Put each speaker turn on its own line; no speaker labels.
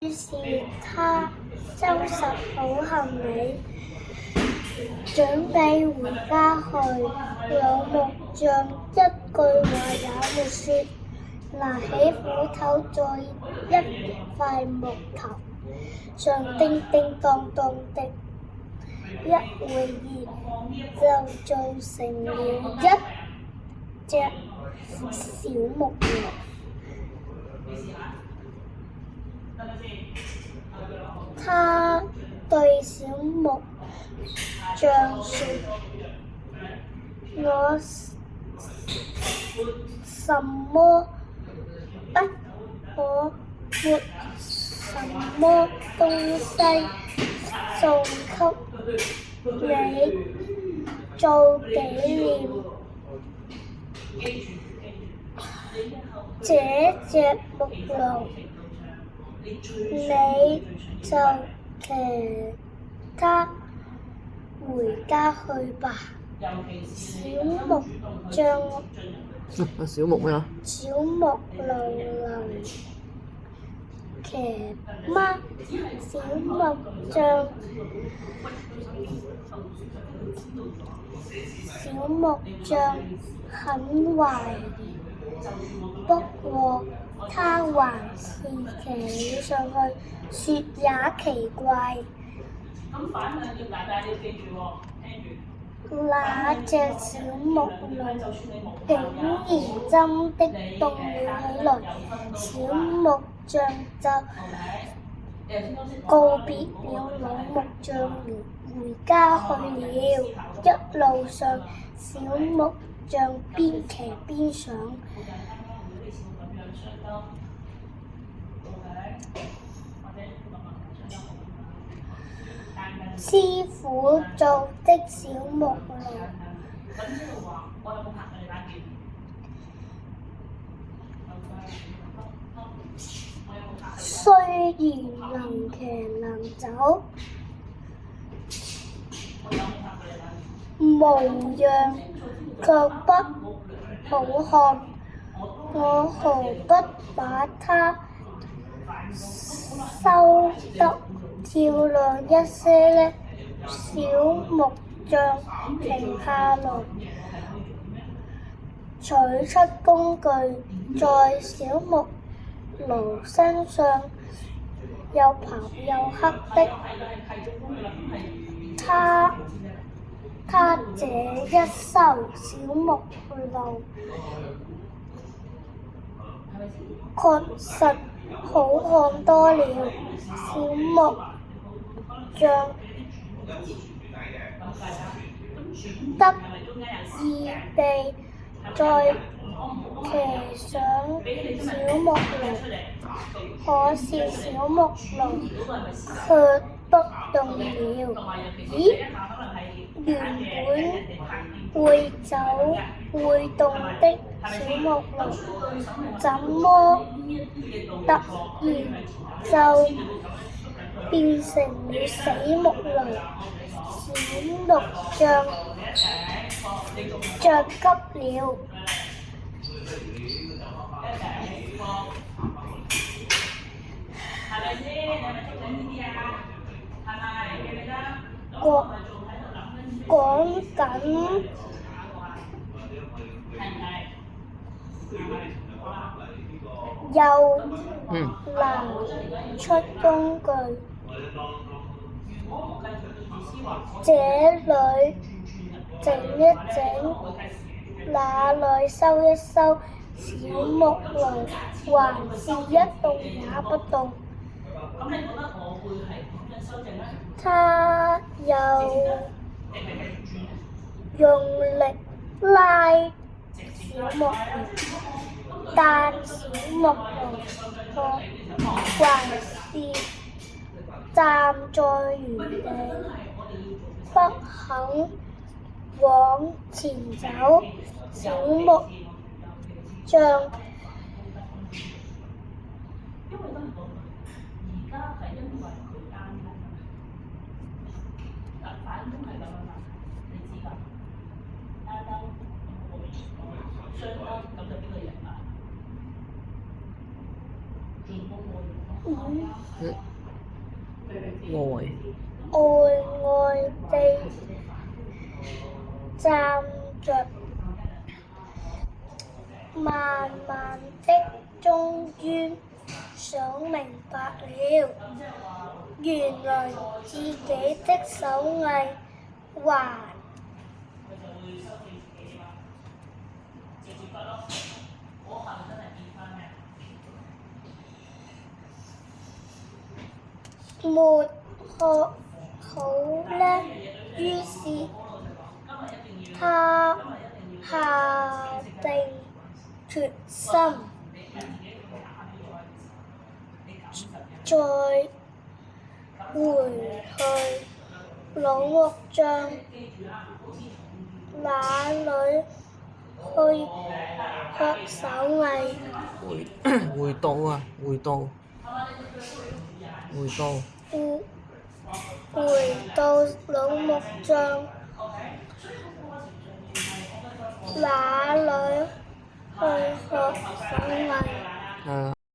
於是他收拾好行李，準備回家去。老木匠一句話也沒說，拿起斧頭在一塊木頭上叮叮當當的一會兒，就做成了一隻小木爐。他對小木匠說：我什麼沒什麼東西送給你做紀念，這隻木爐你就騎它回家去吧。小木匠
小木咩啊？
小木能騎嗎？小木匠很懷疑，不過他還是騎了上去，說也奇怪，那隻小木爐竟然真的動了起來。小木匠就告別了老木匠，回家去了。一路上，小木匠邊騎邊想：師傅做的小木爐，雖然能騎能走，模樣卻不好看，我何不把它修得漂亮一些呢？小木匠停下來，取出工具，在小木爐身上又刨又刻的他這一修，小木爐確實好看多了。小木匠得意地再騎上小木爐，可是小木爐卻不動了。咦？原本會走會動的小木爐，怎麼突然就變成了死木爐？小木匠着急了，趕緊又拿出工具，這裡整一整，那裡修一修，小木爐還是一動也不動。他又用力拉小木爐，但小木爐還是站在原地，不肯往前走。小木匠呆地站着，慢慢的終於想明白了，原來自己的手藝還沒學好呢，於是他下定決心，再回去老木匠那裡去學手藝。
回到老木匠那